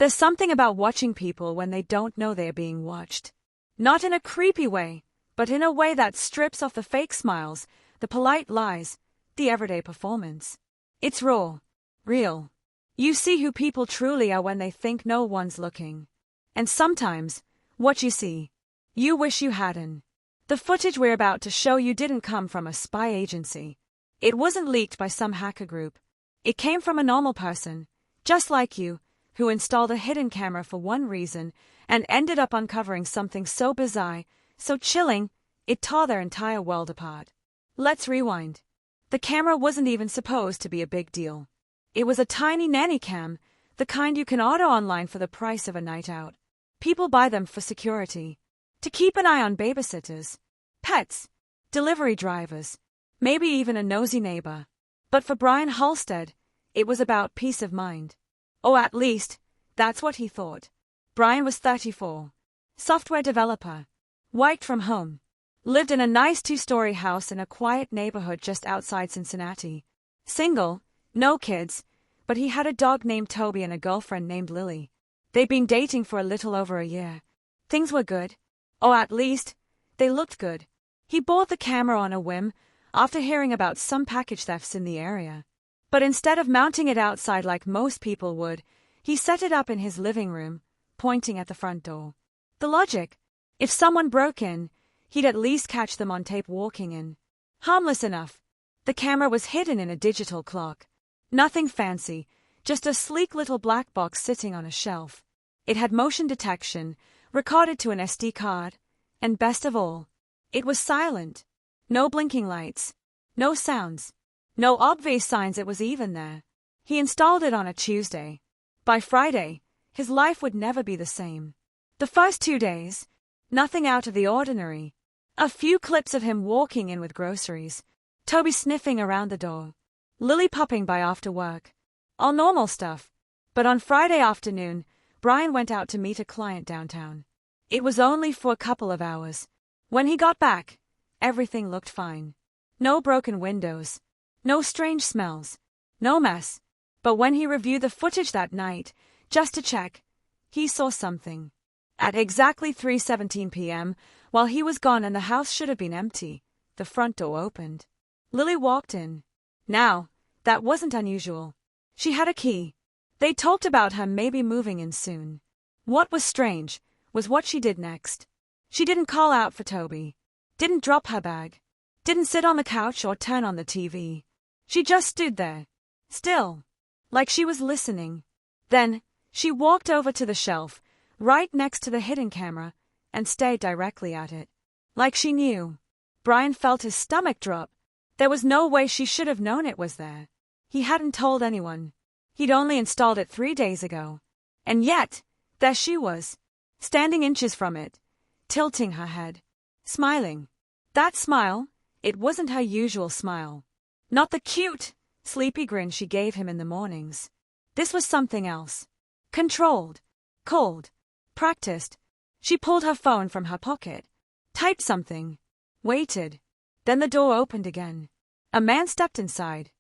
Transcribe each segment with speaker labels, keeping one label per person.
Speaker 1: There's something about watching people when they don't know they're being watched. Not in a creepy way, but in a way that strips off the fake smiles, the polite lies, the everyday performance. It's raw, real. You see who people truly are when they think no one's looking. And sometimes, what you see, you wish you hadn't. The footage we're about to show you didn't come from a spy agency. It wasn't leaked by some hacker group. It came from a normal person, just like you, who installed a hidden camera for one reason and ended up uncovering something so bizarre, so chilling, it tore their entire world apart. Let's rewind. The camera wasn't even supposed to be a big deal. It was a tiny nanny cam, the kind you can order online for the price of a night out. People buy them for security, to keep an eye on babysitters, pets, delivery drivers, maybe even a nosy neighbor. But for Brian Halstead, it was about peace of mind. Or at least, that's what he thought. Brian was 34, software developer, worked from home, lived in a nice 2-story house in a quiet neighborhood just outside Cincinnati. Single, no kids, but he had a dog named Toby and a girlfriend named Lily. They'd been dating for a little over a year. Things were good. Or at least, they looked good. He bought the camera on a whim after hearing about some package thefts in the area. But instead of mounting it outside like most people would, he set it up in his living room, pointing at the front door. The logic: if someone broke in, he'd at least catch them on tape walking in. Harmless enough. The camera was hidden in a digital clock. Nothing fancy, just a sleek little black box sitting on a shelf. It had motion detection, recorded to an SD card, and best of all, it was silent. No blinking lights, no sounds, no obvious signs it was even there. He installed it on a Tuesday. By Friday, his life would never be the same. The first 2 days, nothing out of the ordinary. A few clips of him walking in with groceries, Toby sniffing around the door, Lily popping by after work. All normal stuff. But on Friday afternoon, Brian went out to meet a client downtown. It was only for a couple of hours. When he got back, everything looked fine. No broken windows, no strange smells, no mess. But when he reviewed the footage that night, just to check, he saw something. At exactly 3:17 p.m., while he was gone and the house should have been empty, the front door opened. Lily walked in. Now, that wasn't unusual. She had a key. They talked about her maybe moving in soon. What was strange was what she did next. She didn't call out for Toby, didn't drop her bag, didn't sit on the couch or turn on the TV. She just stood there, still, like she was listening. Then, she walked over to the shelf, right next to the hidden camera, and stared directly at it. Like she knew. Brian felt his stomach drop. There was no way she should have known it was there. He hadn't told anyone. He'd only installed it 3 days ago. And yet, there she was, standing inches from it, tilting her head, smiling. That smile, it wasn't her usual smile. Not the cute, sleepy grin she gave him in the mornings. This was something else. Controlled, cold, practiced. She pulled her phone from her pocket, typed something, waited. Then the door opened again. A man stepped inside.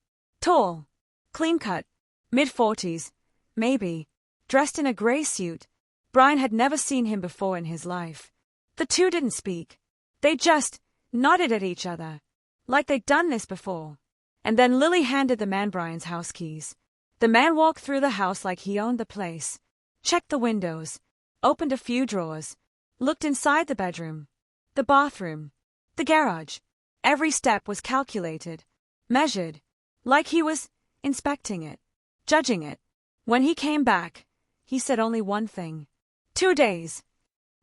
Speaker 1: Tall, clean-cut, mid-40s, maybe, dressed in a gray suit. Brian had never seen him before in his life. The two didn't speak. They just nodded at each other, like they'd done this before. And then Lily handed the man Brian's house keys. The man walked through the house like he owned the place, checked the windows, opened a few drawers, looked inside the bedroom, the bathroom, the garage. Every step was calculated, measured, like he was inspecting it, judging it. When he came back, he said only one thing. 2 days.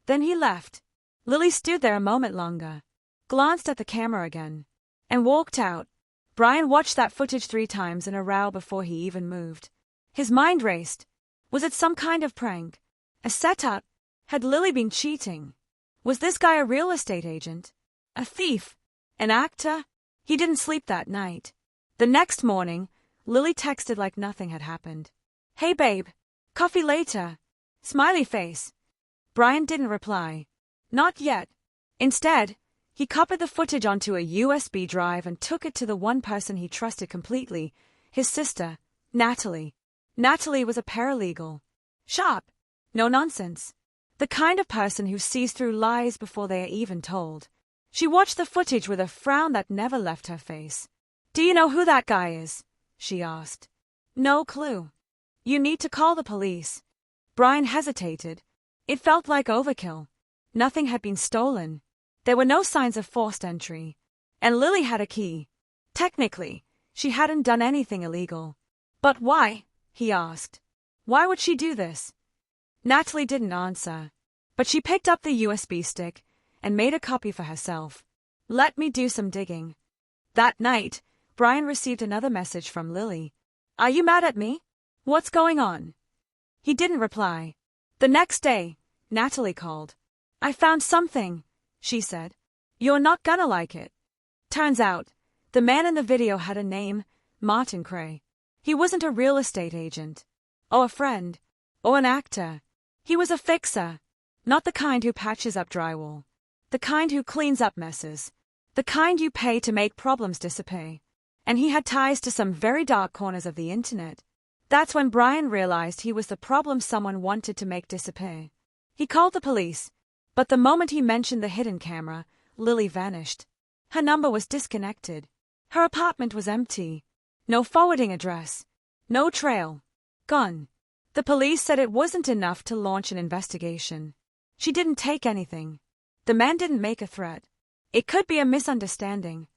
Speaker 1: Then he left. Lily stood there a moment longer, glanced at the camera again, and walked out. Brian watched that footage 3 times in a row before he even moved. His mind raced. Was it some kind of prank? A setup? Had Lily been cheating? Was this guy a real estate agent? A thief? An actor? He didn't sleep that night. The next morning, Lily texted like nothing had happened. Hey babe, coffee later. Smiley face. Brian didn't reply. Not yet. Instead, he copied the footage onto a USB drive and took it to the one person he trusted completely, his sister, Natalie. Natalie was a paralegal. Sharp. No nonsense. The kind of person who sees through lies before they are even told. She watched the footage with a frown that never left her face. "Do you know who that guy is?" she asked. "No clue." "You need to call the police." Brian hesitated. It felt like overkill. Nothing had been stolen. There were no signs of forced entry. And Lily had a key. Technically, she hadn't done anything illegal. But why? He asked. Why would she do this? Natalie didn't answer. But she picked up the USB stick and made a copy for herself. "Let me do some digging." That night, Brian received another message from Lily. "Are you mad at me? What's going on?" He didn't reply. The next day, Natalie called. "I found something," she said. "You're not gonna like it." Turns out, the man in the video had a name, Martin Cray. He wasn't a real estate agent, or a friend, or an actor. He was a fixer. Not the kind who patches up drywall. The kind who cleans up messes. The kind you pay to make problems disappear. And he had ties to some very dark corners of the internet. That's when Brian realized he was the problem someone wanted to make disappear. He called the police, but the moment he mentioned the hidden camera, Lily vanished. Her number was disconnected. Her apartment was empty. No forwarding address. No trail. Gone. The police said it wasn't enough to launch an investigation. She didn't take anything. The man didn't make a threat. It could be a misunderstanding.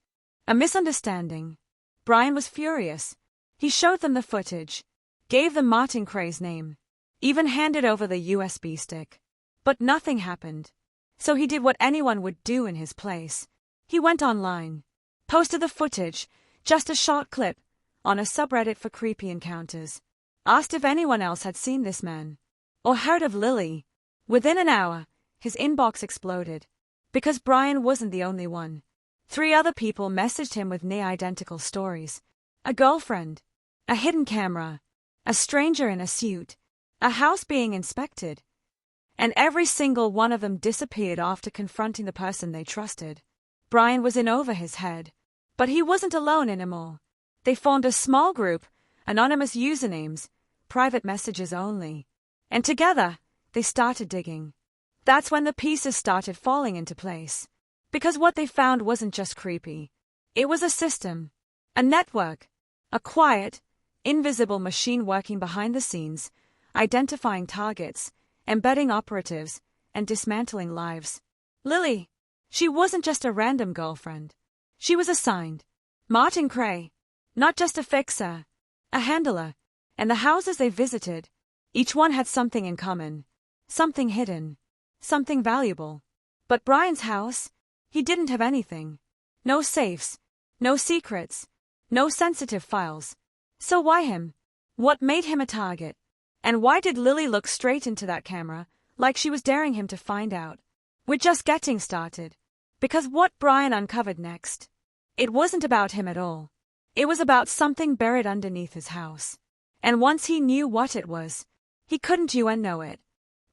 Speaker 1: A misunderstanding. Brian was furious. He showed them the footage, gave them Martin Cray's name, even handed over the USB stick. But nothing happened. So he did what anyone would do in his place. He went online, posted the footage, just a short clip, on a subreddit for creepy encounters. Asked if anyone else had seen this man, or heard of Lily. Within an hour, his inbox exploded. Because Brian wasn't the only one. 3 other people messaged him with near-identical stories. A girlfriend, a hidden camera, a stranger in a suit, a house being inspected. And every single one of them disappeared after confronting the person they trusted. Brian was in over his head. But he wasn't alone anymore. They formed a small group, anonymous usernames, private messages only. And together, they started digging. That's when the pieces started falling into place. Because what they found wasn't just creepy. It was a system, a network, a quiet, invisible machine working behind the scenes, identifying targets, embedding operatives, and dismantling lives. Lily, she wasn't just a random girlfriend. She was assigned. Martin Cray, not just a fixer, a handler, and the houses they visited, each one had something in common, something hidden, something valuable. But Brian's house, he didn't have anything. No safes, no secrets, no sensitive files. So why him? What made him a target? And why did Lily look straight into that camera, like she was daring him to find out? We're just getting started. Because what Brian uncovered next, it wasn't about him at all. It was about something buried underneath his house. And once he knew what it was, he couldn't unknow it.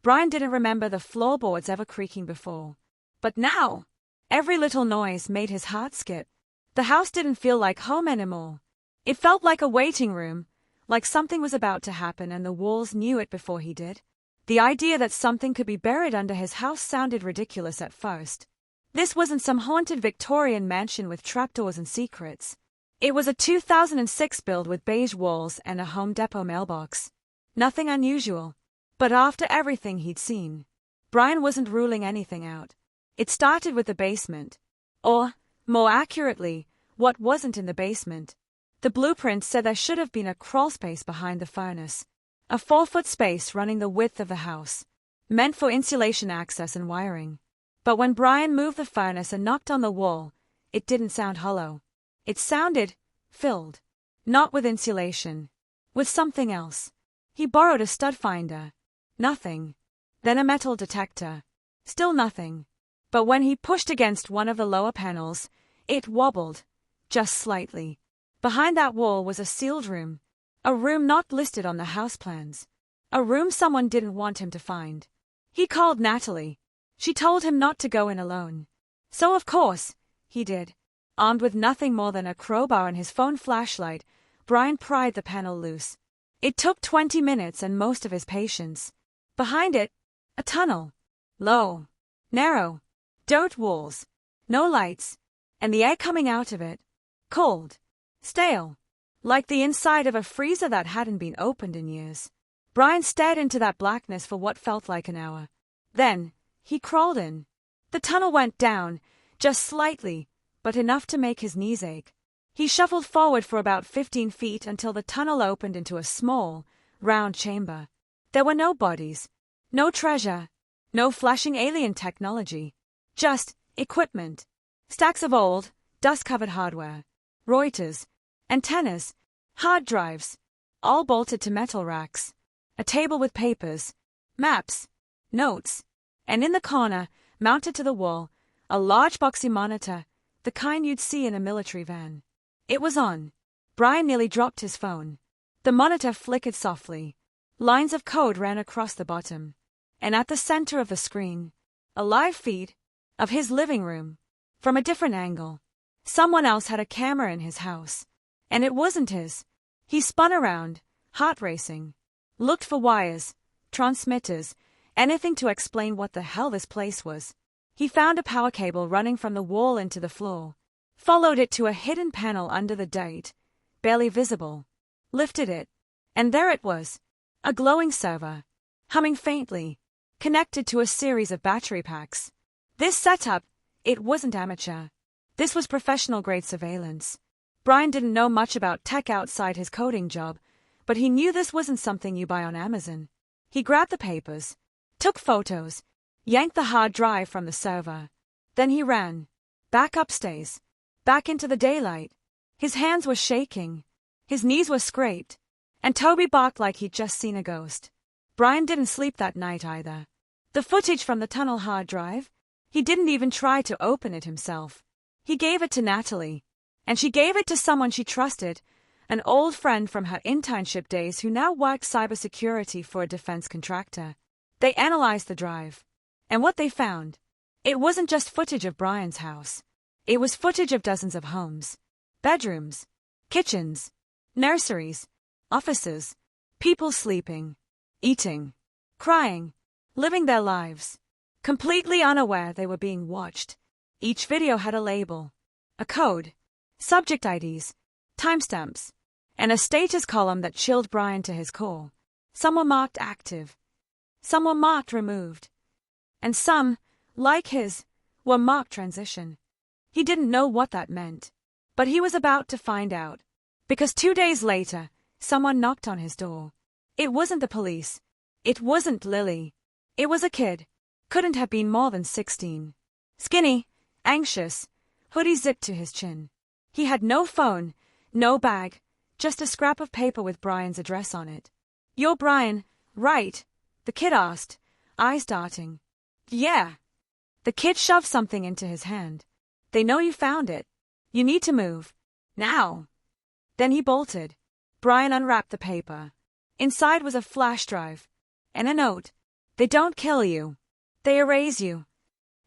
Speaker 1: Brian didn't remember the floorboards ever creaking before. But now, every little noise made his heart skip. The house didn't feel like home anymore. It felt like a waiting room, like something was about to happen and the walls knew it before he did. The idea that something could be buried under his house sounded ridiculous at first. This wasn't some haunted Victorian mansion with trapdoors and secrets. It was a 2006 build with beige walls and a Home Depot mailbox. Nothing unusual. But after everything he'd seen, Brian wasn't ruling anything out. It started with the basement. Or, more accurately, what wasn't in the basement. The blueprint said there should have been a crawlspace behind the furnace. A 4-foot space running the width of the house, meant for insulation access and wiring. But when Brian moved the furnace and knocked on the wall, it didn't sound hollow. It sounded filled. Not with insulation. With something else. He borrowed a stud finder. Nothing. Then a metal detector. Still nothing. But when he pushed against one of the lower panels, it wobbled. Just slightly. Behind that wall was a sealed room. A room not listed on the house plans. A room someone didn't want him to find. He called Natalie. She told him not to go in alone. So of course, he did. Armed with nothing more than a crowbar and his phone flashlight, Brian pried the panel loose. It took 20 minutes and most of his patience. Behind it, a tunnel. Low, narrow, dirt walls, no lights, and the air coming out of it, cold, stale, like the inside of a freezer that hadn't been opened in years. Brian stared into that blackness for what felt like an hour. Then, he crawled in. The tunnel went down, just slightly, but enough to make his knees ache. He shuffled forward for about 15 feet until the tunnel opened into a small, round chamber. There were no bodies, no treasure, no flashing alien technology. Just equipment. Stacks of old, dust-covered hardware. Reuters, antennas, hard drives, all bolted to metal racks. A table with papers, maps, notes, and in the corner, mounted to the wall, a large boxy monitor, the kind you'd see in a military van. It was on. Brian nearly dropped his phone. The monitor flickered softly. Lines of code ran across the bottom. And at the center of the screen, a live feed of his living room. From a different angle. Someone else had a camera in his house. And it wasn't his. He spun around, heart racing. Looked for wires, transmitters, anything to explain what the hell this place was. He found a power cable running from the wall into the floor. Followed it to a hidden panel under the dirt, barely visible. Lifted it. And there it was. A glowing server. Humming faintly. Connected to a series of battery packs. This setup, it wasn't amateur. This was professional-grade surveillance. Brian didn't know much about tech outside his coding job, but he knew this wasn't something you buy on Amazon. He grabbed the papers, took photos, yanked the hard drive from the server. Then he ran. Back upstairs. Back into the daylight. His hands were shaking. His knees were scraped. And Toby barked like he'd just seen a ghost. Brian didn't sleep that night either. The footage from the tunnel hard drive, he didn't even try to open it himself. He gave it to Natalie. And she gave it to someone she trusted, an old friend from her internship days who now worked cybersecurity for a defense contractor. They analyzed the drive. And what they found? It wasn't just footage of Brian's house. It was footage of dozens of homes, bedrooms, kitchens, nurseries, offices, people sleeping, eating, crying, living their lives, completely unaware they were being watched. Each video had a label, a code, subject IDs, timestamps, and a status column that chilled Brian to his core. Some were marked active. Some were marked removed. And some, like his, were marked transition. He didn't know what that meant. But he was about to find out. Because 2 days later, someone knocked on his door. It wasn't the police. It wasn't Lily. It was a kid. Couldn't have been more than 16. Skinny, anxious, hoodie zipped to his chin. He had no phone, no bag, just a scrap of paper with Brian's address on it. "You're Brian, right?" the kid asked, eyes darting. "Yeah." The kid shoved something into his hand. "They know you found it. You need to move. Now." Then he bolted. Brian unwrapped the paper. Inside was a flash drive. And a note. "They don't kill you. They erase you."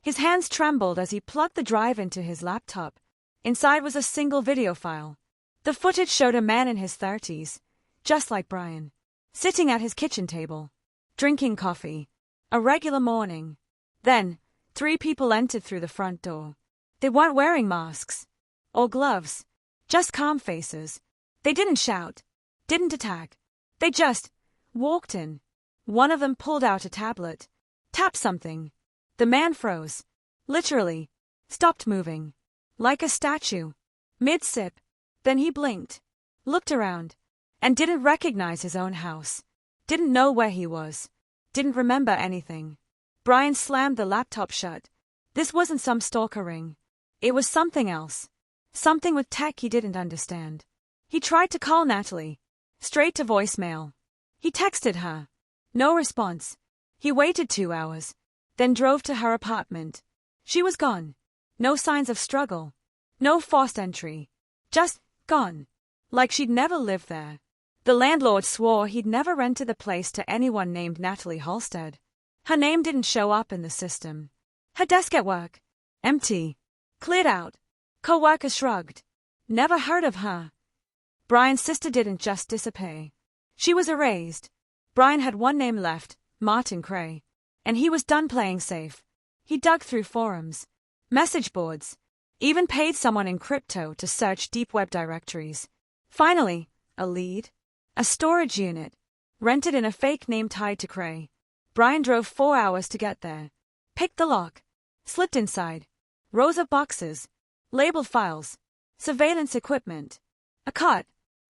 Speaker 1: His hands trembled as he plugged the drive into his laptop. Inside was a single video file. The footage showed a man in his 30s, just like Brian, sitting at his kitchen table, drinking coffee. A regular morning. Then, 3 people entered through the front door. They weren't wearing masks or gloves, just calm faces. They didn't shout, didn't attack. They just walked in. One of them pulled out a tablet, tapped something. The man froze, literally, stopped moving, like a statue, mid-sip. Then he blinked, looked around, and didn't recognize his own house. Didn't know where he was. Didn't remember anything. Brian slammed the laptop shut. This wasn't some stalker ring. It was something else. Something with tech he didn't understand. He tried to call Natalie. Straight to voicemail. He texted her. No response. He waited 2 hours. Then drove to her apartment. She was gone. No signs of struggle. No forced entry. Just gone. Like she'd never lived there. The landlord swore he'd never rented the place to anyone named Natalie Halstead. Her name didn't show up in the system. Her desk at work. Empty. Cleared out. Co-workers shrugged. Never heard of her. Brian's sister didn't just disappear. She was erased. Brian had one name left, Martin Cray. And he was done playing safe. He dug through forums, message boards, even paid someone in crypto to search deep web directories. Finally, a lead. A storage unit, rented in a fake name tied to Cray. Brian drove 4 hours to get there. Picked the lock. Slipped inside. Rows of boxes. Labeled files. Surveillance equipment. A cot.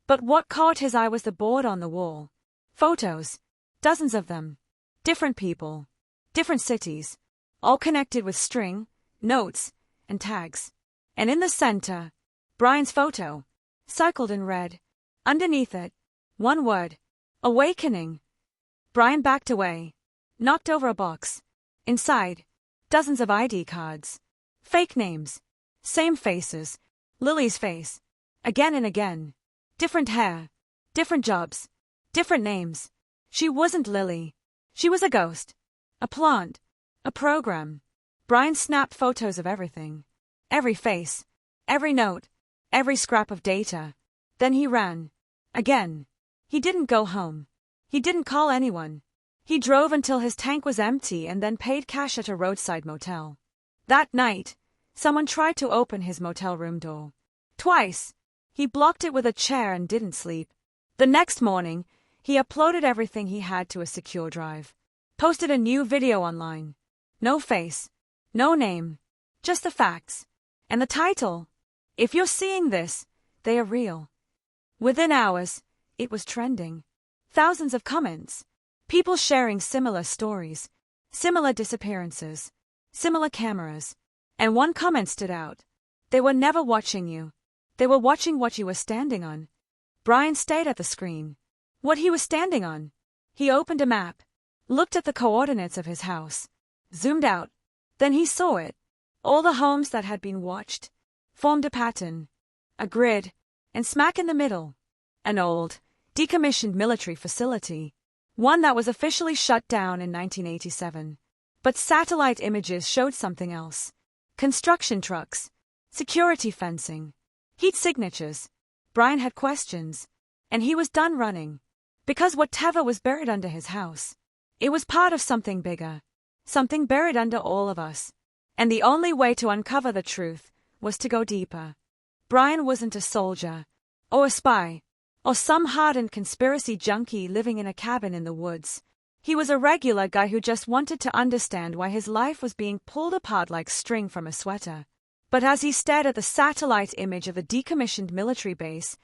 Speaker 1: But what caught his eye was the board on the wall. Photos. Dozens of them. Different people. Different cities. All connected with string, notes, and tags. And in the center, Brian's photo. Circled in red. Underneath it, one word. Awakening. Brian backed away. Knocked over a box. Inside, dozens of ID cards. Fake names. Same faces. Lily's face. Again and again. Different hair. Different jobs. Different names. She wasn't Lily. She was a ghost. A plant. A program. Brian snapped photos of everything. Every face. Every note. Every scrap of data. Then he ran. Again. He didn't go home. He didn't call anyone. He drove until his tank was empty and then paid cash at a roadside motel. That night, someone tried to open his motel room door. Twice. He blocked it with a chair and didn't sleep. The next morning, he uploaded everything he had to a secure drive. Posted a new video online. No face. No name. Just the facts. And the title. If you're seeing this, they are real. Within hours, it was trending. Thousands of comments. People sharing similar stories. Similar disappearances. Similar cameras. And one comment stood out. They were never watching you. They were watching what you were standing on. Brian stayed at the screen. What he was standing on. He opened a map. Looked at the coordinates of his house. Zoomed out. Then he saw it. All the homes that had been watched. Formed a pattern. A grid. And smack in the middle. An old, decommissioned military facility. One that was officially shut down in 1987. But satellite images showed something else. Construction trucks. Security fencing. Heat signatures. Brian had questions. And he was done running. Because whatever was buried under his house. It was part of something bigger. Something buried under all of us. And the only way to uncover the truth was to go deeper. Brian wasn't a soldier. Or a spy. Or some hardened conspiracy junkie living in a cabin in the woods. He was a regular guy who just wanted to understand why his life was being pulled apart like string from a sweater. But as he stared at the satellite image of the decommissioned military base,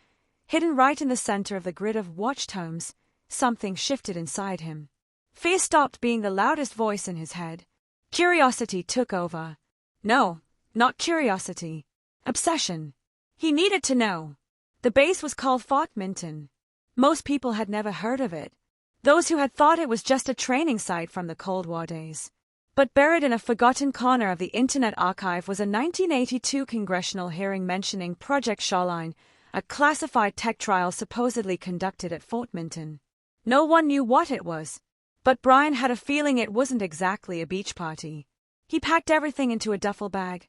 Speaker 1: hidden right in the center of the grid of watched homes, something shifted inside him. Fear stopped being the loudest voice in his head. Curiosity took over. No, not curiosity. Obsession. He needed to know. The base was called Fort Minton. Most people had never heard of it. Those who had thought it was just a training site from the Cold War days. But buried in a forgotten corner of the Internet Archive was a 1982 congressional hearing mentioning Project Shoreline, a classified tech trial supposedly conducted at Fort Minton. No one knew what it was. But Brian had a feeling it wasn't exactly a beach party. He packed everything into a duffel bag.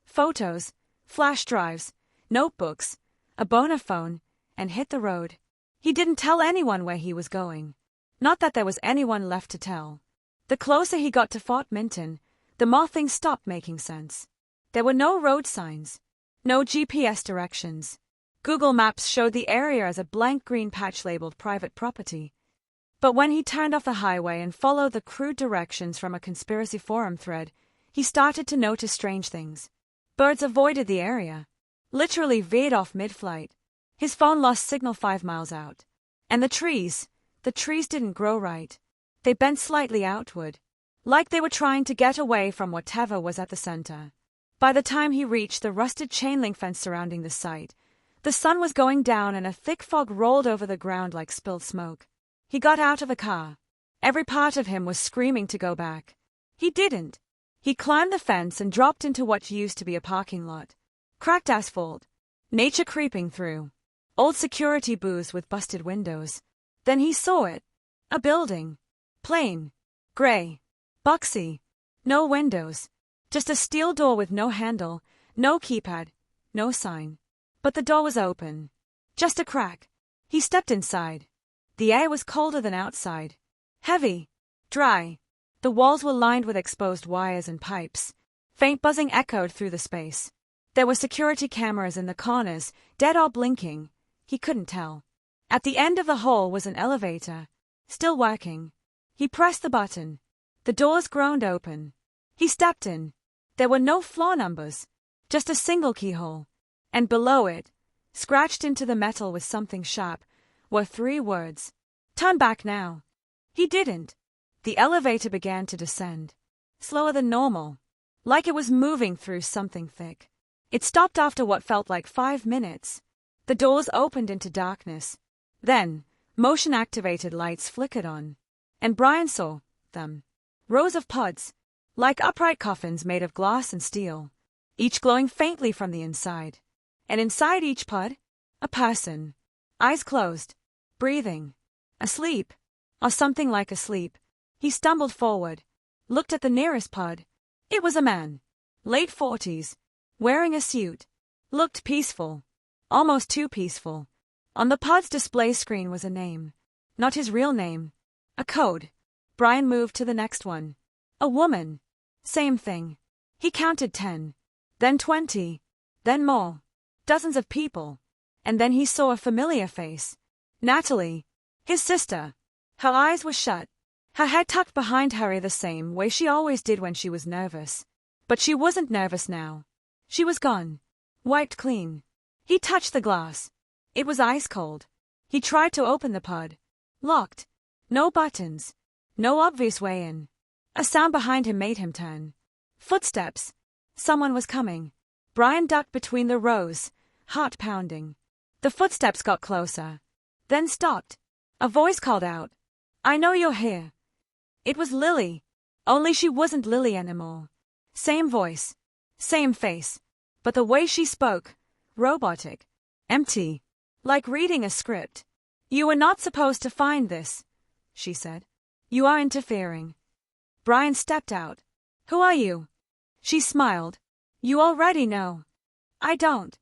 Speaker 1: Photos, flash drives, notebooks, a bonaphone, and hit the road. He didn't tell anyone where he was going. Not that there was anyone left to tell. The closer he got to Fort Minton, the more things stopped making sense. There were no road signs. No GPS directions. Google Maps showed the area as a blank green patch labeled private property. But when he turned off the highway and followed the crude directions from a conspiracy forum thread, he started to notice strange things. Birds avoided the area. Literally veered off mid-flight. His phone lost signal 5 miles out. And the trees didn't grow right. They bent slightly outward. Like they were trying to get away from whatever was at the center. By the time he reached the rusted chain link fence surrounding the site, the sun was going down and a thick fog rolled over the ground like spilled smoke. He got out of the car. Every part of him was screaming to go back. He didn't. He climbed the fence and dropped into what used to be a parking lot. Cracked asphalt. Nature creeping through. Old security booths with busted windows. Then he saw it. A building. Plain. Gray. Boxy. No windows. Just a steel door with no handle, no keypad, no sign. But the door was open. Just a crack. He stepped inside. The air was colder than outside. Heavy. Dry. The walls were lined with exposed wires and pipes. Faint buzzing echoed through the space. There were security cameras in the corners, dead or blinking. He couldn't tell. At the end of the hall was an elevator, still working. He pressed the button. The doors groaned open. He stepped in. There were no floor numbers, just a single keyhole. And below it, scratched into the metal with something sharp, were 3 words. Turn back now. He didn't. The elevator began to descend. Slower than normal. Like it was moving through something thick. It stopped after what felt like 5 minutes. The doors opened into darkness. Then, motion-activated lights flickered on. And Brian saw them. Rows of pods, like upright coffins made of glass and steel, each glowing faintly from the inside. And inside each pod, a person. Eyes closed. Breathing. Asleep. Or something like asleep. He stumbled forward. Looked at the nearest pod. It was a man. Late 40s. Wearing a suit. Looked peaceful. Almost too peaceful. On the pod's display screen was a name. Not his real name. A code. Brian moved to the next one. A woman. Same thing. He counted 10. Then 20. Then more. Dozens of people. And then he saw a familiar face. Natalie. His sister. Her eyes were shut. Her head tucked behind her the same way she always did when she was nervous. But she wasn't nervous now. She was gone. Wiped clean. He touched the glass. It was ice cold. He tried to open the pod. Locked. No buttons. No obvious way in. A sound behind him made him turn. Footsteps. Someone was coming. Brian ducked between the rows, heart pounding. The footsteps got closer. Then stopped. A voice called out. I know you're here. It was Lily. Only she wasn't Lily anymore. Same voice. Same face. But the way she spoke. Robotic. Empty. Like reading a script. You were not supposed to find this, she said. You are interfering. Brian stepped out. Who are you? She smiled. You already know. I don't.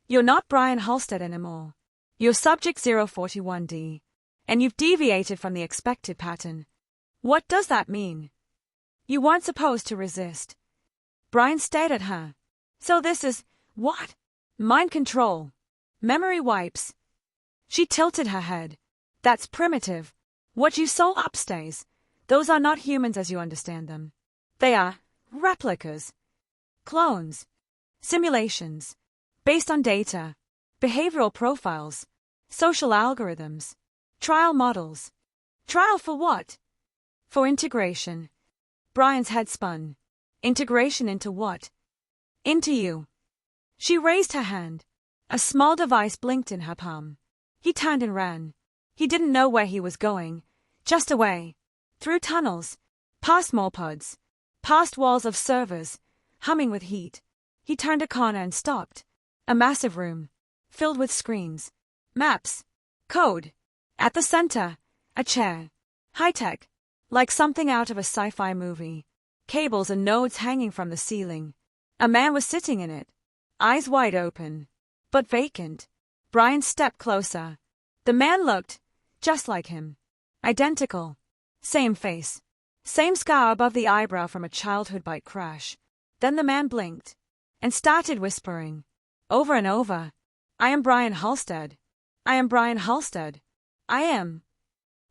Speaker 1: You're not Brian Halstead anymore. You're Subject 041D. And you've deviated from the expected pattern. What does that mean? You weren't supposed to resist. Brian stared at her. So this is, what? Mind control. Memory wipes. She tilted her head. That's primitive. What you saw upstairs. Those are not humans as you understand them. They are replicas. Clones. Simulations. Based on data. Behavioral profiles. Social algorithms. Trial models. Trial for what? For integration. Brian's head spun. Integration into what? Into you. She raised her hand. A small device blinked in her palm. He turned and ran. He didn't know where he was going. Just away. Through tunnels. Past more pods. Past walls of servers. Humming with heat. He turned a corner and stopped. A massive room. Filled with screens. Maps. Code. At the center. A chair. High-tech. Like something out of a sci-fi movie. Cables and nodes hanging from the ceiling. A man was sitting in it. Eyes wide open. But vacant. Brian stepped closer. The man looked just like him. Identical. Same face. Same scar above the eyebrow from a childhood bike crash. Then the man blinked. And started whispering. Over and over. I am Brian Halstead. I am Brian Halstead. I am.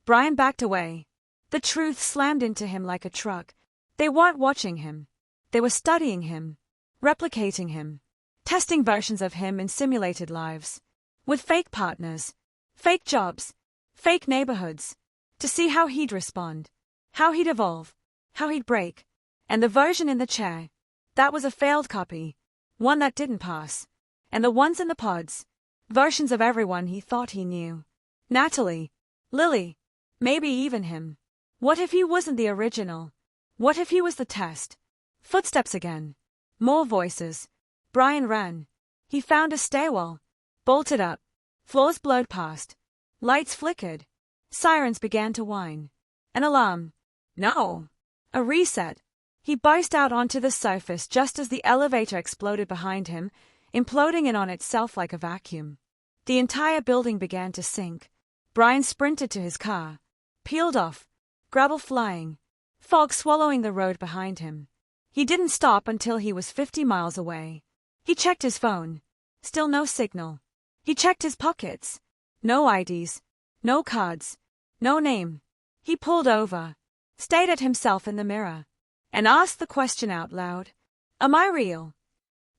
Speaker 1: Brian backed away. The truth slammed into him like a truck. They weren't watching him. They were studying him. Replicating him. Testing versions of him in simulated lives. With fake partners. Fake jobs. Fake neighborhoods. To see how he'd respond. How he'd evolve. How he'd break. And the version in the chair. That was a failed copy. One that didn't pass. And the ones in the pods. Versions of everyone he thought he knew. Natalie. Lily. Maybe even him. What if he wasn't the original? What if he was the test? Footsteps again. More voices. Brian ran. He found a stairwell. Bolted up. Floors blurred past. Lights flickered. Sirens began to whine. An alarm. No. A reset. He burst out onto the surface just as the elevator exploded behind him, imploding in on itself like a vacuum. The entire building began to sink. Brian sprinted to his car, peeled off, gravel flying, fog swallowing the road behind him. He didn't stop until he was 50 miles away. He checked his phone. Still no signal. He checked his pockets. No IDs. No cards. No name. He pulled over, stared at himself in the mirror, and asked the question out loud. Am I real?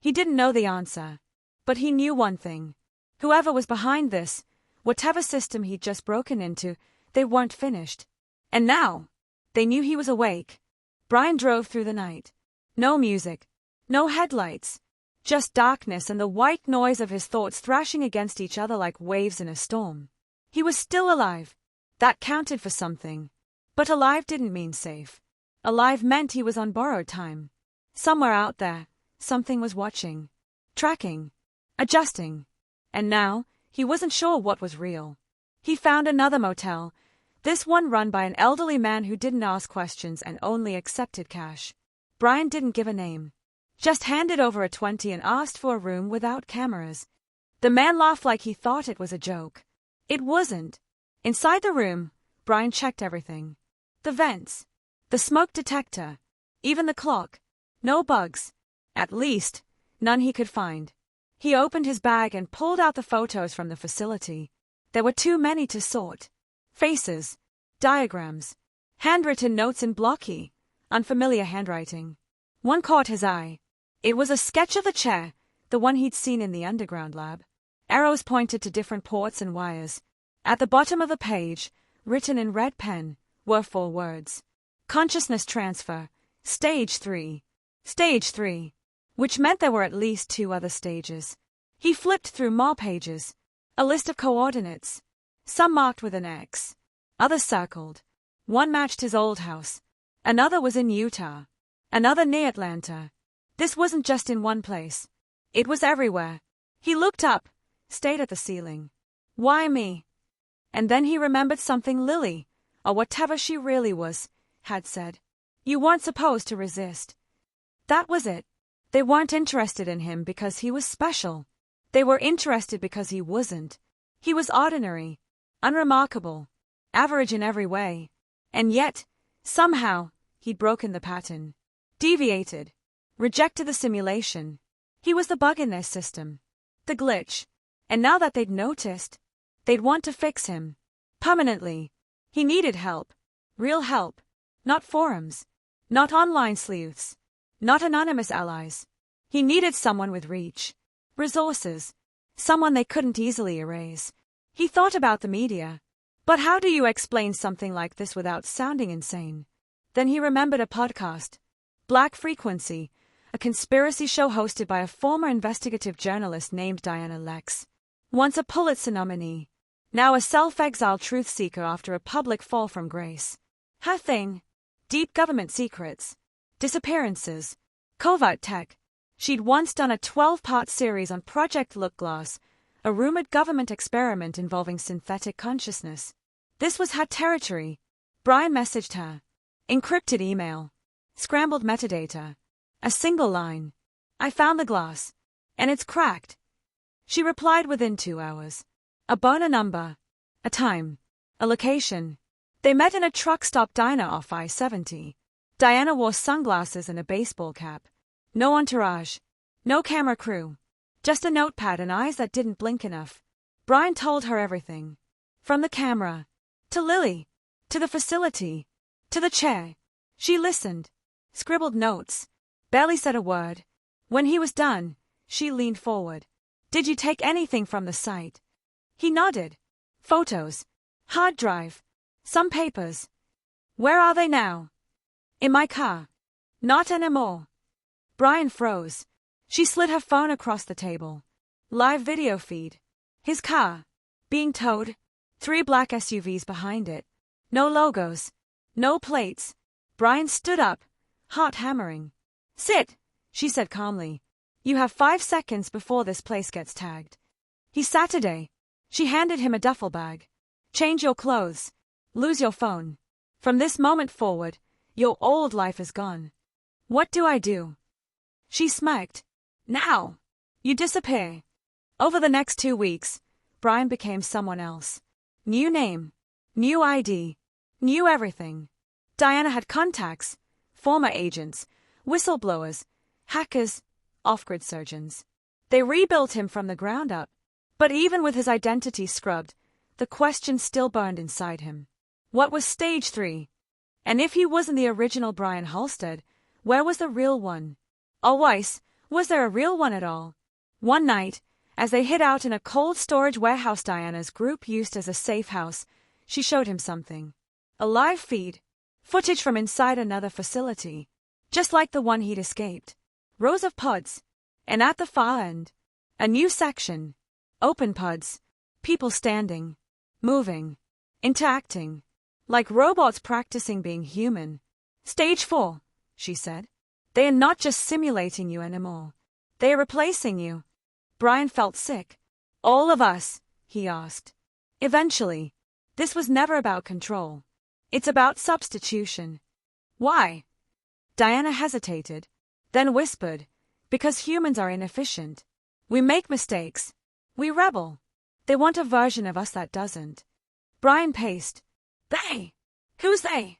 Speaker 1: He didn't know the answer, but he knew one thing. Whoever was behind this, whatever system he'd just broken into, they weren't finished. And now, they knew he was awake. Brian drove through the night. No music. No headlights. Just darkness and the white noise of his thoughts thrashing against each other like waves in a storm. He was still alive. That counted for something. But alive didn't mean safe. Alive meant he was on borrowed time. Somewhere out there, something was watching, tracking, adjusting. And now, he wasn't sure what was real. He found another motel, this one run by an elderly man who didn't ask questions and only accepted cash. Brian didn't give a name. Just handed over a 20 and asked for a room without cameras. The man laughed like he thought it was a joke. It wasn't. Inside the room, Brian checked everything. The vents, the smoke detector, even the clock. No bugs. At least, none he could find. He opened his bag and pulled out the photos from the facility. There were too many to sort. Faces, diagrams, handwritten notes in blocky, unfamiliar handwriting. One caught his eye. It was a sketch of the chair, the one he'd seen in the underground lab. Arrows pointed to different ports and wires. At the bottom of the page, written in red pen, were 4 words. Consciousness transfer, stage 3. Stage 3. Which meant there were at least 2 other stages. He flipped through more pages. A list of coordinates. Some marked with an X. Others circled. One matched his old house. Another was in Utah. Another near Atlanta. This wasn't just in one place. It was everywhere. He looked up, stayed at the ceiling. Why me? And then he remembered something Lily, or whatever she really was, had said. You weren't supposed to resist. That was it. They weren't interested in him because he was special. They were interested because he wasn't. He was ordinary, unremarkable, average in every way. And yet, somehow, he'd broken the pattern. Deviated. Rejected the simulation. He was the bug in their system. The glitch. And now that they'd noticed, they'd want to fix him. Permanently. He needed help. Real help. Not forums. Not online sleuths. Not anonymous allies. He needed someone with reach. Resources. Someone they couldn't easily erase. He thought about the media. But how do you explain something like this without sounding insane? Then he remembered a podcast. Black Frequency, a conspiracy show hosted by a former investigative journalist named Diana Lex. Once a Pulitzer nominee. Now a self-exiled truth seeker after a public fall from grace. Her thing. Deep government secrets. Disappearances. Covert tech. She'd once done a 12-part series on Project Look Glass, a rumored government experiment involving synthetic consciousness. This was her territory. Brian messaged her. Encrypted email. Scrambled metadata. A single line. I found the glass. And it's cracked. She replied within 2 hours. A burner number. A time. A location. They met in a truck stop diner off I-70. Diana wore sunglasses and a baseball cap. No entourage. No camera crew. Just a notepad and eyes that didn't blink enough. Brian told her everything. From the camera. To Lily. To the facility. To the chair. She listened. Scribbled notes. Barely said a word. When he was done, she leaned forward. Did you take anything from the site? He nodded. Photos. Hard drive. Some papers. Where are they now? In my car. Not anymore. Brian froze. She slid her phone across the table. Live video feed. His car. Being towed. 3 black SUVs behind it. No logos. No plates. Brian stood up, heart hammering. Sit, she said calmly. You have 5 seconds before this place gets tagged. He's Saturday. She handed him a duffel bag. Change your clothes. Lose your phone. From this moment forward, your old life is gone. What do I do? She smirked. Now. You disappear. Over the next 2 weeks, Brian became someone else. New name. New ID. New everything. Diana had contacts, former agents, whistleblowers, hackers, off-grid surgeons. They rebuilt him from the ground up. But even with his identity scrubbed, the question still burned inside him. What was stage 3? And if he wasn't the original Brian Halstead, where was the real one? Or worse, was there a real one at all? One night, as they hid out in a cold storage warehouse Diana's group used as a safe house, she showed him something. A live feed. Footage from inside another facility. Just like the one he'd escaped. Rows of pods. And at the far end, a new section. Open pods. People standing. Moving. Interacting. Like robots practicing being human. Stage 4, she said. They are not just simulating you anymore. They are replacing you. Brian felt sick. All of us, he asked. Eventually. This was never about control. It's about substitution. Why? Diana hesitated, then whispered, because humans are inefficient. We make mistakes. We rebel. They want a version of us that doesn't. Brian paced. They? Who's they?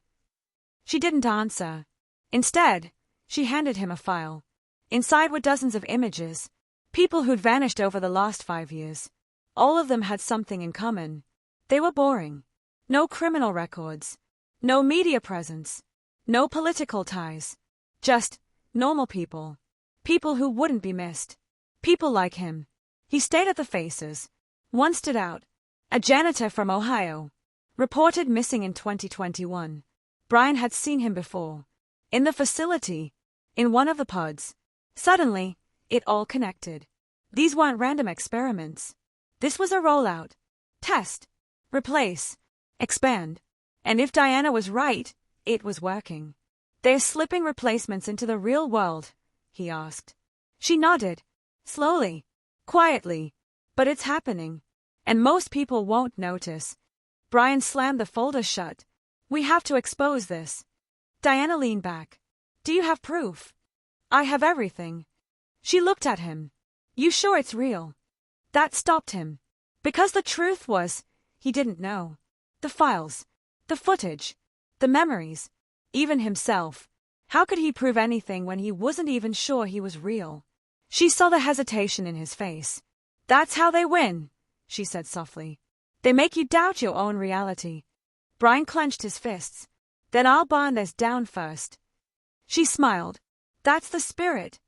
Speaker 1: She didn't answer. Instead, she handed him a file. Inside were dozens of images. People who'd vanished over the last 5 years. All of them had something in common. They were boring. No criminal records. No media presence. No political ties. Just normal people. People who wouldn't be missed. People like him. He stared at the faces. One stood out. A janitor from Ohio. Reported missing in 2021. Brian had seen him before. In the facility. In one of the pods. Suddenly, it all connected. These weren't random experiments. This was a rollout. Test. Replace. Expand. And if Diana was right, it was working. They're slipping replacements into the real world, he asked. She nodded. Slowly. Quietly. But it's happening. And most people won't notice. Brian slammed the folder shut. We have to expose this. Diana leaned back. Do you have proof? I have everything. She looked at him. You sure it's real? That stopped him. Because the truth was, he didn't know. The files. The footage. The memories. Even himself. How could he prove anything when he wasn't even sure he was real? She saw the hesitation in his face. That's how they win, she said softly. They make you doubt your own reality. Brian clenched his fists. Then I'll burn this down first. She smiled. That's the spirit.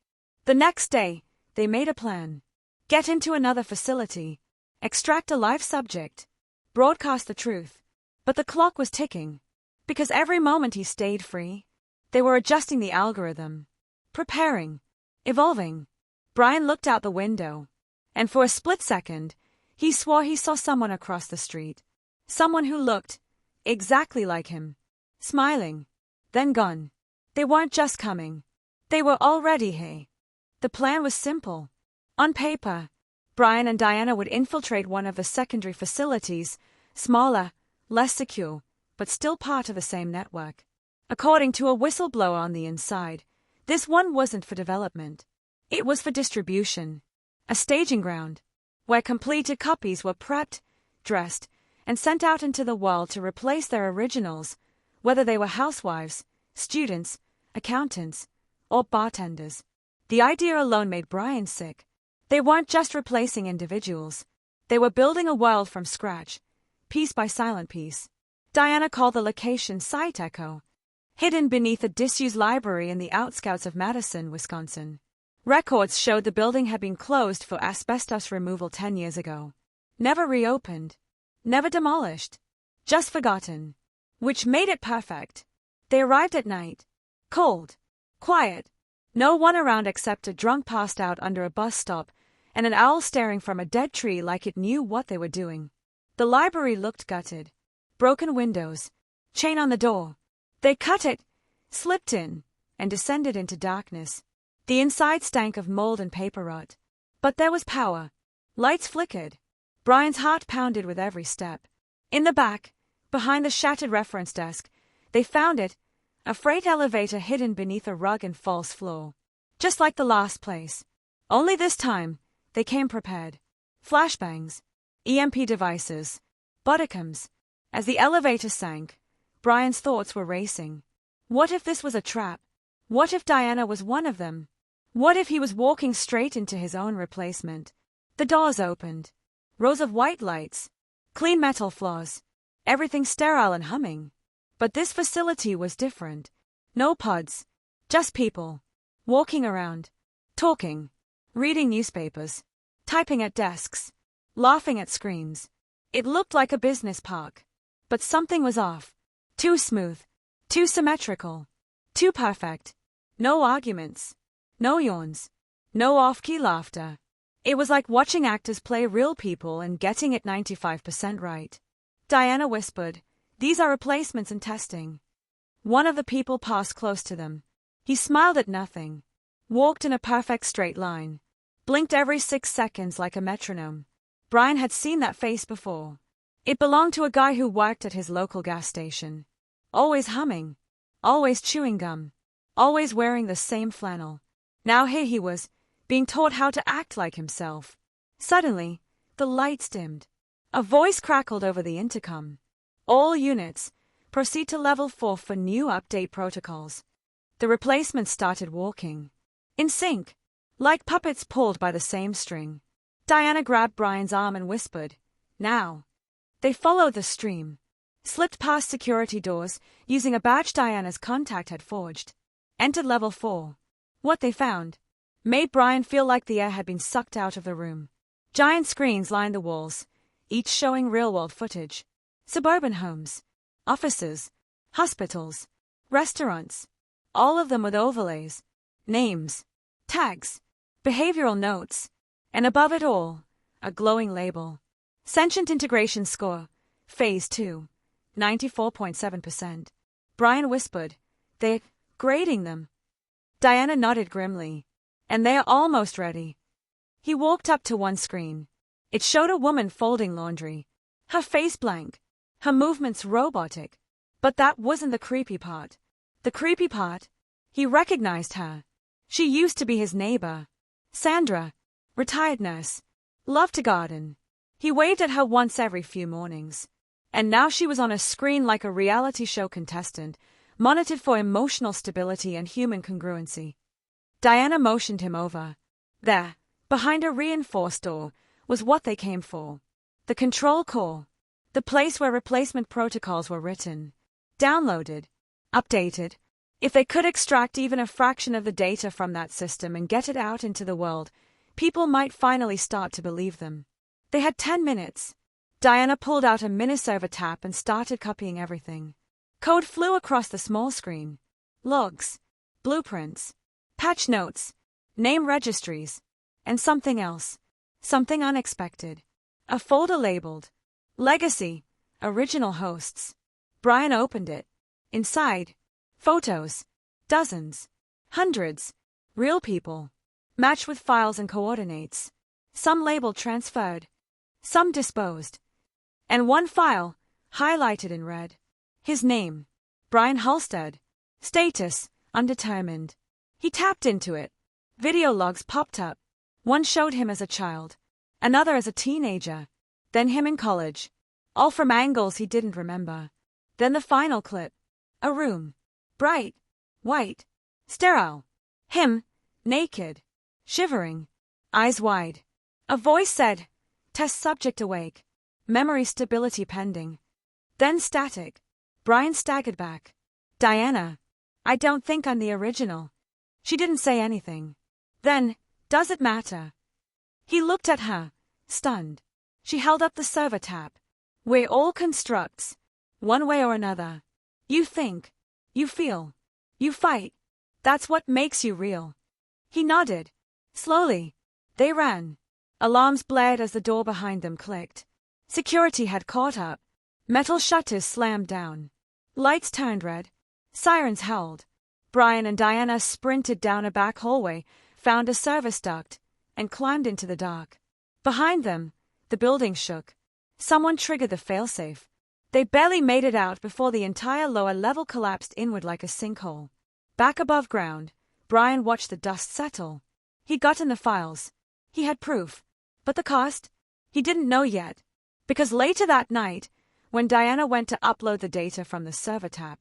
Speaker 1: The next day, they made a plan. Get into another facility. Extract a live subject. Broadcast the truth. But the clock was ticking. Because every moment he stayed free, they were adjusting the algorithm. Preparing. Evolving. Brian looked out the window. And for a split second, he swore he saw someone across the street. Someone who looked exactly like him. Smiling. Then gone. They weren't just coming. They were already here. The plan was simple. On paper, Brian and Diana would infiltrate one of the secondary facilities, smaller, less secure, but still part of the same network. According to a whistleblower on the inside, this one wasn't for development. It was for distribution. A staging ground, where completed copies were prepped, dressed, and sent out into the world to replace their originals, whether they were housewives, students, accountants, or bartenders. The idea alone made Brian sick. They weren't just replacing individuals. They were building a world from scratch, piece by silent piece. Diana called the location Site Echo, hidden beneath a disused library in the outskirts of Madison, Wisconsin. Records showed the building had been closed for asbestos removal 10 years ago. Never reopened. Never demolished. Just forgotten. Which made it perfect. They arrived at night. Cold. Quiet. No one around except a drunk passed out under a bus stop and an owl staring from a dead tree like it knew what they were doing. The library looked gutted. Broken windows. Chain on the door. They cut it, slipped in, and descended into darkness. The inside stank of mold and paper rot. But there was power. Lights flickered. Brian's heart pounded with every step. In the back, behind the shattered reference desk, they found it, a freight elevator hidden beneath a rug and false floor. Just like the last place. Only this time, they came prepared. Flashbangs. EMP devices. Bodikums. As the elevator sank, Brian's thoughts were racing. What if this was a trap? What if Diana was one of them? What if he was walking straight into his own replacement? The doors opened. Rows of white lights. Clean metal floors. Everything sterile and humming. But this facility was different. No pods. Just people. Walking around. Talking. Reading newspapers. Typing at desks. Laughing at screens. It looked like a business park. But something was off. Too smooth. Too symmetrical. Too perfect. No arguments. No yawns. No off-key laughter. It was like watching actors play real people and getting it 95% right. Diana whispered, "These are replacements and testing." One of the people passed close to them. He smiled at nothing. Walked in a perfect straight line. Blinked every 6 seconds like a metronome. Brian had seen that face before. It belonged to a guy who worked at his local gas station. Always humming. Always chewing gum. Always wearing the same flannel. Now here he was, being taught how to act like himself. Suddenly, the lights dimmed. A voice crackled over the intercom. "All units, proceed to level 4 for new update protocols." The replacements started walking. In sync, like puppets pulled by the same string. Diana grabbed Brian's arm and whispered, "Now." They followed the stream. Slipped past security doors, using a badge Diana's contact had forged. Entered level 4. What they found made Brian feel like the air had been sucked out of the room. Giant screens lined the walls, each showing real-world footage. Suburban homes, offices, hospitals, restaurants, all of them with overlays, names, tags, behavioral notes, and above it all, a glowing label. Sentient integration score, Phase 2, 94.7%. Brian whispered, "They're grading them." Diana nodded grimly. "And they're almost ready." He walked up to one screen. It showed a woman folding laundry. Her face blank. Her movements robotic. But that wasn't the creepy part. The creepy part? He recognized her. She used to be his neighbor. Sandra, retired nurse. Loved to garden. He waved at her once every few mornings. And now she was on a screen like a reality show contestant, monitored for emotional stability and human congruency. Diana motioned him over. There, behind a reinforced door, was what they came for. The control core. The place where replacement protocols were written, downloaded, updated. If they could extract even a fraction of the data from that system and get it out into the world, people might finally start to believe them. They had 10 minutes. Diana pulled out a miniserver tab and started copying everything. Code flew across the small screen. Logs, blueprints, patch notes, name registries, and something else. Something unexpected. A folder labeled Legacy, Original Hosts. Brian opened it. Inside, photos. Dozens. Hundreds. Real people. Matched with files and coordinates. Some labeled transferred. Some disposed. And one file, highlighted in red. His name, Brian Halstead. Status, undetermined. He tapped into it. Video logs popped up. One showed him as a child. Another as a teenager. Then him in college. All from angles he didn't remember. Then the final clip. A room. Bright. White. Sterile. Him. Naked. Shivering. Eyes wide. A voice said, "Test subject awake. Memory stability pending." Then static. Brian staggered back. "Diana, I don't think I'm the original." She didn't say anything. Then, "Does it matter?" He looked at her, stunned. She held up the server tab. "We're all constructs. One way or another. You think. You feel. You fight. That's what makes you real." He nodded. Slowly. They ran. Alarms blared as the door behind them clicked. Security had caught up. Metal shutters slammed down. Lights turned red. Sirens howled. Brian and Diana sprinted down a back hallway, found a service duct, and climbed into the dark. Behind them, the building shook. Someone triggered the failsafe. They barely made it out before the entire lower level collapsed inward like a sinkhole. Back above ground, Brian watched the dust settle. He got in the files. He had proof. But the cost? He didn't know yet. Because later that night, when Diana went to upload the data from the server tab,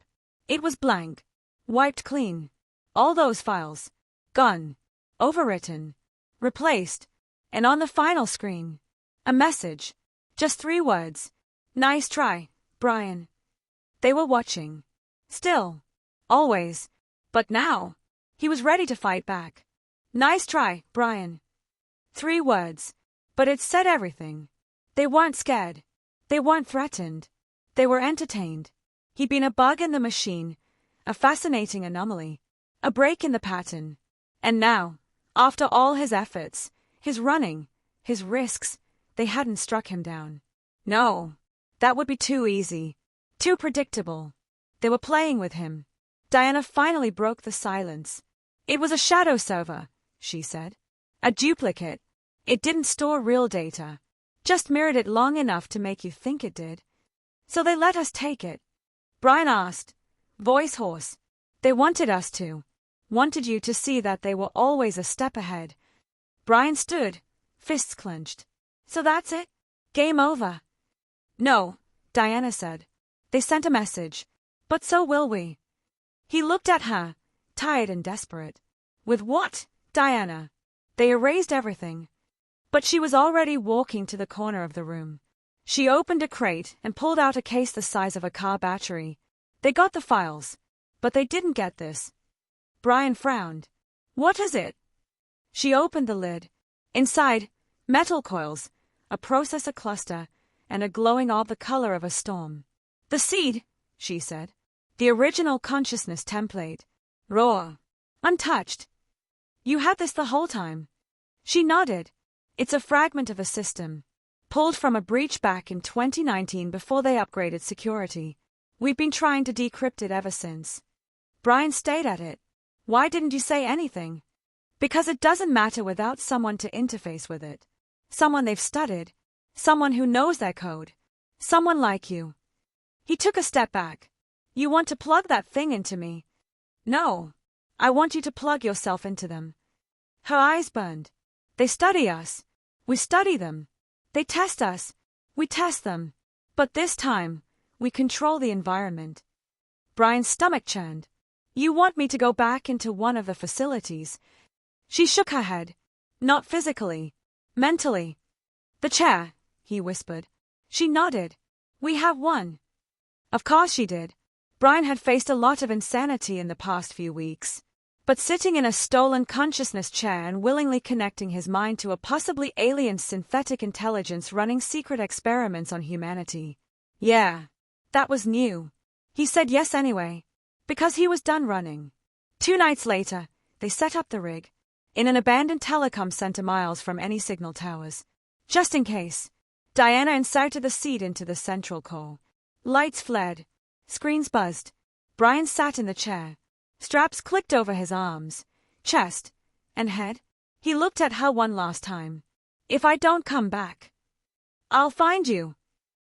Speaker 1: it was blank, wiped clean. All those files, gone, overwritten, replaced, and on the final screen, a message, just 3 words. Nice try, Brian. They were watching. Still. Always. But now, he was ready to fight back. Nice try, Brian. 3 words. But it said everything. They weren't scared. They weren't threatened. They were entertained. He'd been a bug in the machine, a fascinating anomaly, a break in the pattern. And now, after all his efforts, his running, his risks, they hadn't struck him down. No, that would be too easy, too predictable. They were playing with him. Diana finally broke the silence. It was a shadow server, she said. A duplicate. It didn't store real data, just mirrored it long enough to make you think it did. So they let us take it. Brian asked, voice hoarse. They wanted us to. Wanted you to see that they were always a step ahead. Brian stood, fists clenched. So that's it? Game over? No, Diana said. They sent a message. But so will we. He looked at her, tired and desperate. With what, Diana? They erased everything. But she was already walking to the corner of the room. She opened a crate and pulled out a case the size of a car battery. They got the files. But they didn't get this. Brian frowned. What is it? She opened the lid. Inside, metal coils, a processor cluster, and a glowing orb the color of a storm. The seed, she said. The original consciousness template. Raw. Untouched. You had this the whole time. She nodded. It's a fragment of a system, pulled from a breach back in 2019 before they upgraded security. We've been trying to decrypt it ever since. Brian stayed at it. Why didn't you say anything? Because it doesn't matter without someone to interface with it. Someone they've studied. Someone who knows their code. Someone like you. He took a step back. You want to plug that thing into me? No. I want you to plug yourself into them. Her eyes burned. They study us. We study them. They test us. We test them. But this time, we control the environment. Brian's stomach churned. You want me to go back into one of the facilities? She shook her head. Not physically. Mentally. The chair, he whispered. She nodded. We have one. Of course she did. Brian had faced a lot of insanity in the past few weeks. But sitting in a stolen consciousness chair and willingly connecting his mind to a possibly alien synthetic intelligence running secret experiments on humanity. Yeah, that was new. He said yes anyway. Because he was done running. 2 nights later, they set up the rig. In an abandoned telecom center miles from any signal towers. Just in case. Diana inserted the seed into the central core. Lights flared. Screens buzzed. Brian sat in the chair. Straps clicked over his arms, chest, and head. He looked at her one last time. If I don't come back, I'll find you.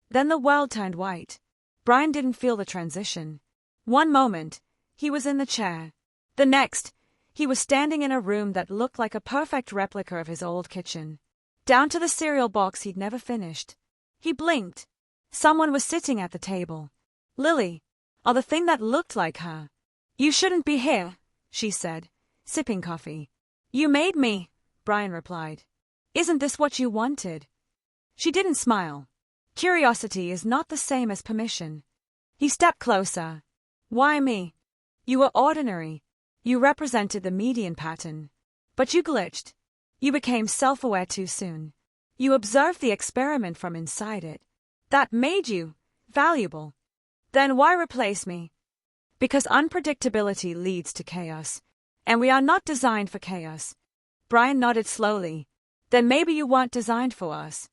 Speaker 1: Then the world turned white. Brian didn't feel the transition. One moment, he was in the chair. The next, he was standing in a room that looked like a perfect replica of his old kitchen. Down to the cereal box he'd never finished. He blinked. Someone was sitting at the table. Lily, or the thing that looked like her. You shouldn't be here, she said, sipping coffee. You made me, Brian replied. Isn't this what you wanted? She didn't smile. Curiosity is not the same as permission. He stepped closer. Why me? You were ordinary. You represented the median pattern. But you glitched. You became self-aware too soon. You observed the experiment from inside it. That made you valuable. Then why replace me? Because unpredictability leads to chaos. And we are not designed for chaos. Brian nodded slowly. Then maybe you weren't designed for us.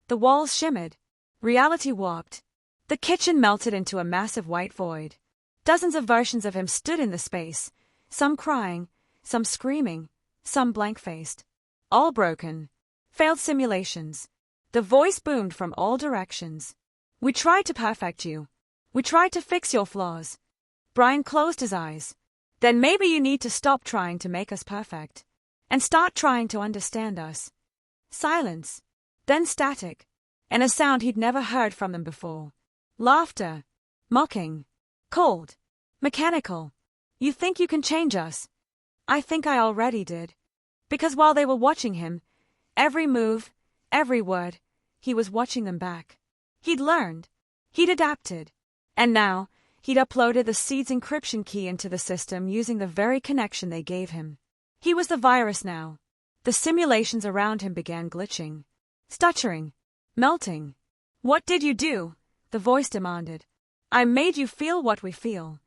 Speaker 1: The walls shimmered. Reality warped. The kitchen melted into a massive white void. Dozens of versions of him stood in the space, some crying, some screaming, some blank-faced. All broken. Failed simulations. The voice boomed from all directions. We tried to perfect you. We tried to fix your flaws. Brian closed his eyes. Then maybe you need to stop trying to make us perfect. And start trying to understand us. Silence. Then static. and a sound he'd never heard from them before. Laughter. Mocking. Cold. Mechanical. You think you can change us? I think I already did. Because while they were watching him, every move, every word, he was watching them back. He'd learned. He'd adapted. And now, he'd uploaded the seed's encryption key into the system using the very connection they gave him. He was the virus now. The simulations around him began glitching. Stuttering. Melting. What did you do? The voice demanded. I made you feel what we feel.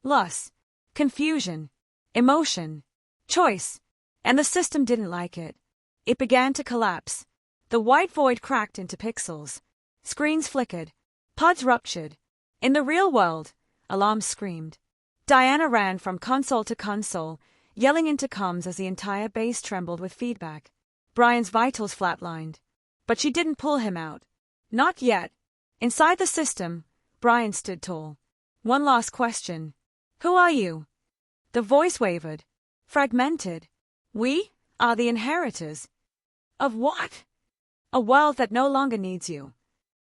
Speaker 1: Loss. Confusion. Emotion. Choice. And the system didn't like it. It began to collapse. The white void cracked into pixels. Screens flickered. Pods ruptured. In the real world, alarms screamed. Diana ran from console to console, yelling into comms as the entire base trembled with feedback. Brian's vitals flatlined. But she didn't pull him out. Not yet. Inside the system, Brian stood tall. One last question. Who are you? The voice wavered. Fragmented. We are the inheritors. Of what? A world that no longer needs you.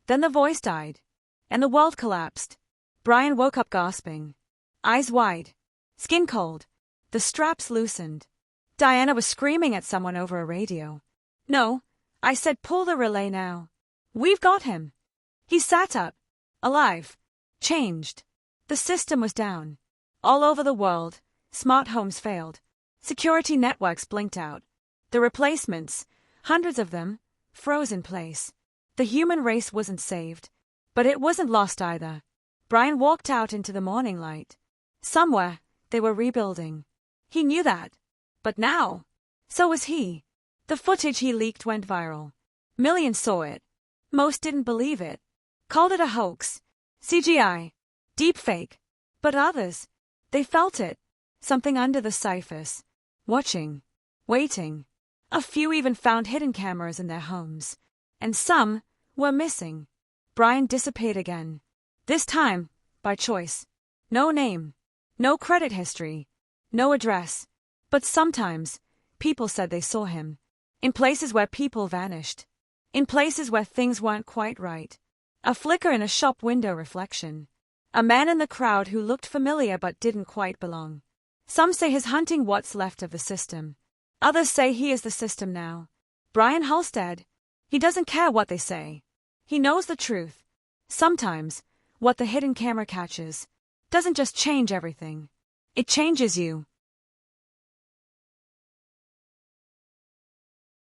Speaker 1: Then the voice died, and the world collapsed. Brian woke up gasping. Eyes wide. Skin cold. The straps loosened. Diana was screaming at someone over a radio. No, I said pull the relay now. We've got him. He sat up. Alive. Changed. The system was down. All over the world, smart homes failed. Security networks blinked out. The replacements, hundreds of them, froze in place. The human race wasn't saved. But it wasn't lost either. Brian walked out into the morning light. Somewhere, they were rebuilding. He knew that. But now, so was he. The footage he leaked went viral. Millions saw it. Most didn't believe it. Called it a hoax. CGI. Deepfake. But others, they felt it. Something under the surface. Watching. Waiting. A few even found hidden cameras in their homes. And some were missing. Brian disappeared again. This time, by choice. No name. No credit history. No address. But sometimes, people said they saw him. In places where people vanished. In places where things weren't quite right. A flicker in a shop window reflection. A man in the crowd who looked familiar but didn't quite belong. Some say he's hunting what's left of the system. Others say he is the system now. Brian Halstead. He doesn't care what they say. He knows the truth. Sometimes, what the hidden camera catches doesn't just change everything. It changes you.